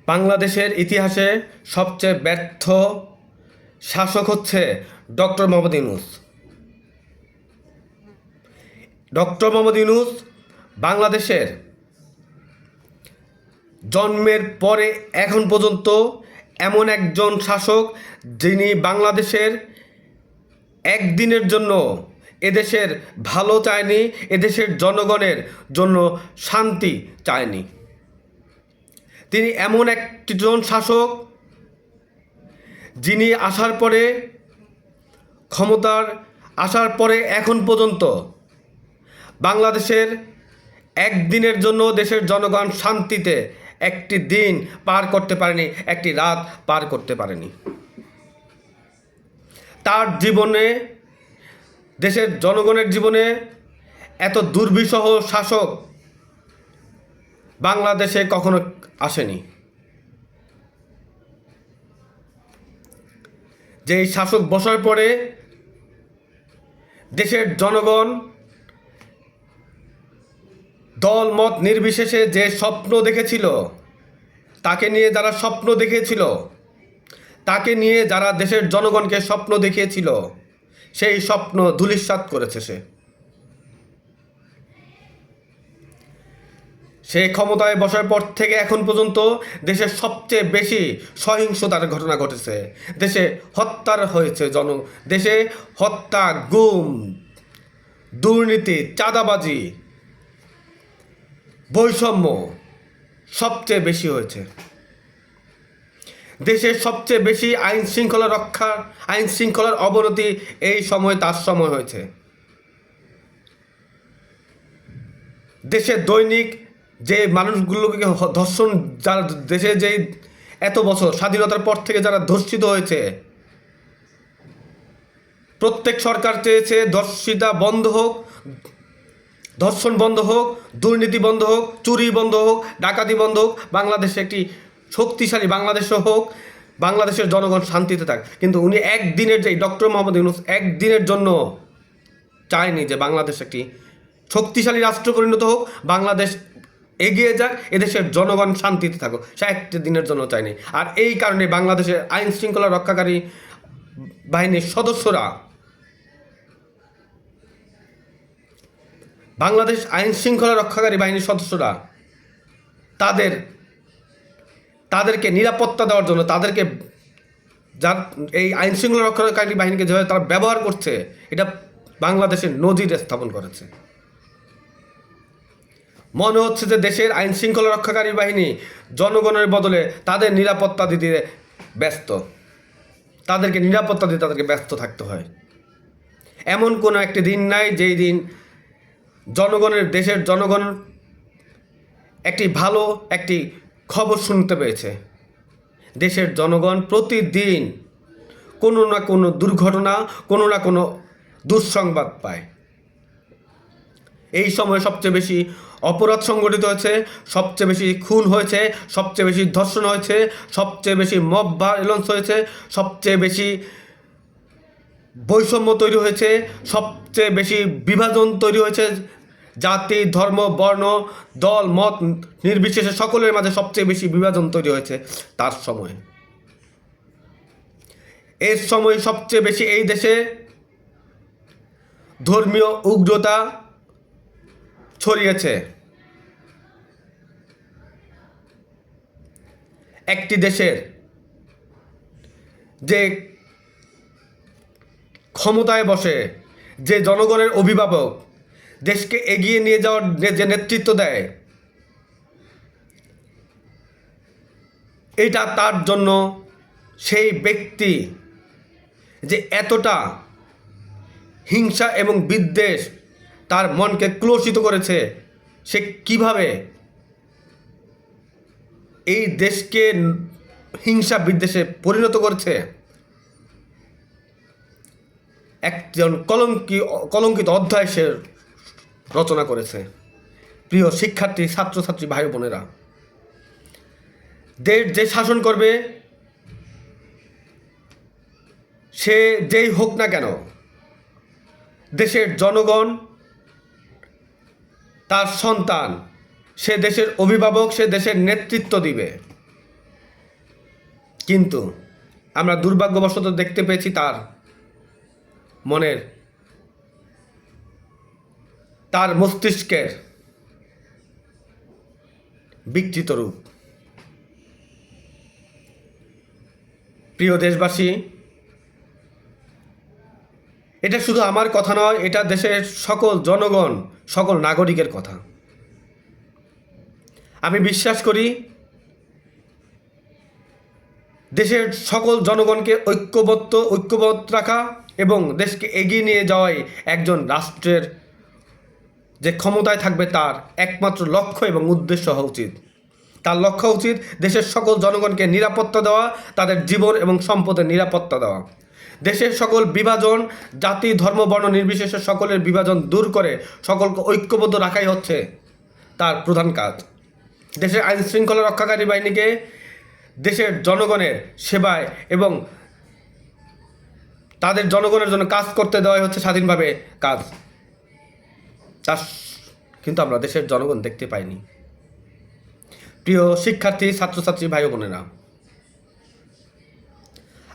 বাংলাদেশের ইতিহাসে সবচেয়ে ব্যর্থ শাসক হচ্ছে ডক্টর মোহাম্মদ ইউনূস। ডক্টর মোহাম্মদ ইউনূস বাংলাদেশের জন্মের পরে এখন পর্যন্ত এমন একজন শাসক যিনি বাংলাদেশের একদিনের জন্য এদেশের ভালো চায়নি, এদেশের জনগণের জন্য শান্তি চায়নি। তিনি এমন একজন শাসক যিনি ক্ষমতার আসার পরে এখন পর্যন্ত বাংলাদেশের একদিনের জন্য দেশের জনগণ শান্তিতে একটি দিন পার করতে পারেনি, একটি রাত পার করতে পারেনি। তার জীবনে, দেশের জনগণের জীবনে এত দুর্বিষহ শাসক বাংলাদেশে কখনো আসেনি। যেই শাসক বসার পরে দেশের জনগণ দল মত নির্বিশেষে যে স্বপ্ন দেখেছিল, তাকে নিয়ে যারা স্বপ্ন দেখেছিল, তাকে নিয়ে যারা দেশের জনগণকে স্বপ্ন দেখিয়েছিল, সেই স্বপ্ন ধূলিসাৎ করেছে সে ক্ষমতায় বসার পর থেকে এখন পর্যন্ত দেশের সবচেয়ে বেশি সহিংসতার ঘটনা ঘটেছে। দেশে হত্যার হয়েছে, দেশে হত্যা, গুম, দুর্নীতি, চাঁদাবাজি, বৈষম্য সবচেয়ে বেশি হয়েছে। দেশের সবচেয়ে বেশি আইন শৃঙ্খলার অবনতি এই সময় তার সময় হয়েছে। দেশের দৈনিক যে মানুষগুলোকে ধর্ষণ, যারা দেশে যেই এত বছর স্বাধীনতার পর থেকে যারা ধর্ষিত হয়েছে, প্রত্যেক সরকার চেয়েছে ধর্ষিতা বন্ধ হোক, ধর্ষণ বন্ধ হোক, দুর্নীতি বন্ধ হোক, চুরি বন্ধ হোক, ডাকাতি বন্ধ হোক, বাংলাদেশে একটি শক্তিশালী বাংলাদেশও হোক, বাংলাদেশের জনগণ শান্তিতে থাক। কিন্তু উনি একদিনের, যে ডক্টর মোহাম্মদ ইউনূস একদিনের জন্য চায়নি যে বাংলাদেশ একটি শক্তিশালী রাষ্ট্র পরিণত হোক, বাংলাদেশ এগিয়ে যাক, এদেশের জনগণ শান্তিতে থাকুক, সে একটি দিনের জন্য চায়নি। আর এই কারণে বাংলাদেশের আইন শৃঙ্খলা রক্ষাকারী বাহিনীর সদস্যরা, বাংলাদেশ আইন শৃঙ্খলা রক্ষাকারী বাহিনীর সদস্যরা তাদেরকে নিরাপত্তা দেওয়ার জন্য, তাদেরকে যার এই আইন শৃঙ্খলা রক্ষাকারী বাহিনীকে যেভাবে তারা ব্যবহার করছে, এটা বাংলাদেশের নজির স্থাপন করেছে। মনে হচ্ছে যে দেশের আইন শৃঙ্খলা রক্ষাকারী বাহিনী জনগণের বদলে তাদের নিরাপত্তা দিতে ব্যস্ত, তাদেরকে নিরাপত্তা দিতে তাদেরকে ব্যস্ত থাকতে হয়। এমন কোনো একটি দিন নাই যেই দিন দেশের জনগণ একটি ভালো একটি খবর শুনতে পেয়েছে। দেশের জনগণ প্রতিদিন কোনো না কোনো দুর্ঘটনা, কোনো না কোনো দুঃসংবাদ পায়। এই সময় সবচেয়ে বেশি অপরাধ সংগঠিত হয়েছে, সবচেয়ে বেশি খুন হয়েছে, সবচেয়ে বেশি ধর্ষণ হয়েছে, সবচেয়ে বেশি মব ভায়োলেন্স হয়েছে, সবচেয়ে বেশি বৈষম্য তৈরি হয়েছে, সবচেয়ে বেশি বিভাজন তৈরি হয়েছে। জাতি, ধর্ম, বর্ণ, দল মত নির্বিশেষে সকলের মাঝে সবচেয়ে বেশি বিভাজন তৈরি হয়েছে তার সময়। এর সময় সবচেয়ে বেশি এই দেশে ধর্মীয় উগ্রতা ছড়িয়েছে। একটি দেশের যে ক্ষমতায় বসে, যে জনগণের অভিভাবক, দেশকে এগিয়ে নিয়ে যাওয়ার যে নেতৃত্ব দেয়, এটা তার জন্য সেই ব্যক্তি যে এতটা হিংসা এবং বিদ্বেষ তার মনকে ক্লোশিত করেছে, সে কিভাবে এই দেশকে হিংসা বিদ্বেষে পরিণত করেছে। একজন কলঙ্কিত অধ্যায় সে রচনা করেছে। প্রিয় শিক্ষার্থী, ছাত্রছাত্রী ভাই বোনেরা, দেশ যে শাসন করবে সে যেই হোক না কেন, দেশের জনগণ তার সন্তান, সে দেশের অভিভাবক, সে দেশের নেতৃত্ব দিবে। কিন্তু আমরা দুর্ভাগ্যবশত দেখতে পেয়েছি তার মস্তিষ্কের বিকৃত রূপ। প্রিয় দেশবাসী, এটা শুধু আমার কথা নয়, এটা দেশের সকল জনগণ, সকল নাগরিকের কথা। আমি বিশ্বাস করি দেশের সকল জনগণকে ঐক্যবদ্ধ রাখা এবং দেশকে এগিয়ে নিয়ে যাওয়াই একজন রাষ্ট্রের যে ক্ষমতায় থাকবে তার একমাত্র লক্ষ্য এবং উদ্দেশ্য হওয়া উচিত। তার লক্ষ্য উচিত দেশের সকল জনগণকে নিরাপত্তা দেওয়া, তাদের জীবন এবং সম্পদের নিরাপত্তা দেওয়া। দেশের সকল বিভাজন, জাতি, ধর্ম, বর্ণ নির্বিশেষে সকলের বিভাজন দূর করে সকলকে ঐক্যবদ্ধ রাখাই হচ্ছে তার প্রধান কাজ। দেশের আইন শৃঙ্খলা রক্ষাকারী বাহিনীকে দেশের জনগণের সেবায় এবং তাদের জনগণের জন্য কাজ করতে দেওয়াই হচ্ছে স্বাধীনভাবে কাজ। কিন্তু আমরা দেশের জনগণ দেখতে পাইনি। প্রিয় শিক্ষার্থী, ছাত্রছাত্রী, ভাই বোনেরা,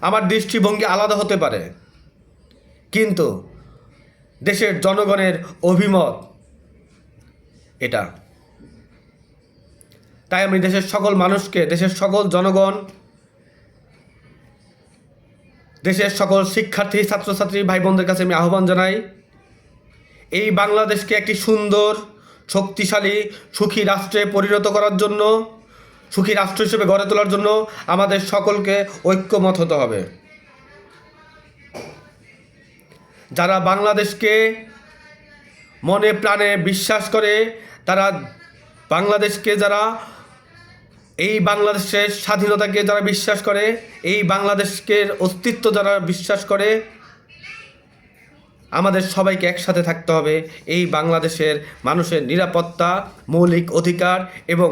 আমার দৃষ্টিভঙ্গি আলাদা হতে পারে, কিন্তু দেশের জনগণের অভিমত এটা। তাই আমি দেশের সকল মানুষকে, দেশের সকল জনগণ, দেশের সকল শিক্ষার্থী, ছাত্রছাত্রী, ভাই বোনদের কাছে আমি আহ্বান জানাই, এই বাংলাদেশকে একটি সুন্দর, শক্তিশালী, সুখী রাষ্ট্রে পরিণত করার জন্য, সুখী রাষ্ট্র হিসেবে গড়ে তোলার জন্য আমাদের সকলকে ঐক্যমত হতে হবে। যারা বাংলাদেশকে মনে প্রাণে বিশ্বাস করে, তারা বাংলাদেশকে, যারা এই বাংলাদেশের স্বাধীনতাকে যারা বিশ্বাস করে, এই বাংলাদেশের অস্তিত্ব যারা বিশ্বাস করে, আমাদের সবাইকে একসাথে থাকতে হবে এই বাংলাদেশের মানুষের নিরাপত্তা, মৌলিক অধিকার এবং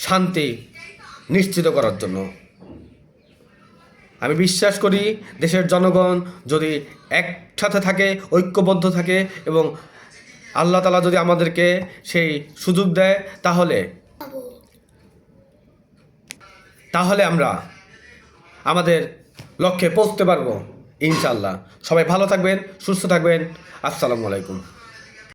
শান্তি নিশ্চিত করার জন্য। আমি বিশ্বাস করি দেশের জনগণ যদি একসাথে থাকে, ঐক্যবদ্ধ থাকে এবং আল্লাহ তাআলা যদি আমাদেরকে সেই সুযোগ দেয়, তাহলে আমরা আমাদের লক্ষ্যে পৌঁছতে পারবো ইনশাআল্লাহ। সবাই ভালো থাকবেন, সুস্থ থাকবেন। আসসালামু আলাইকুম।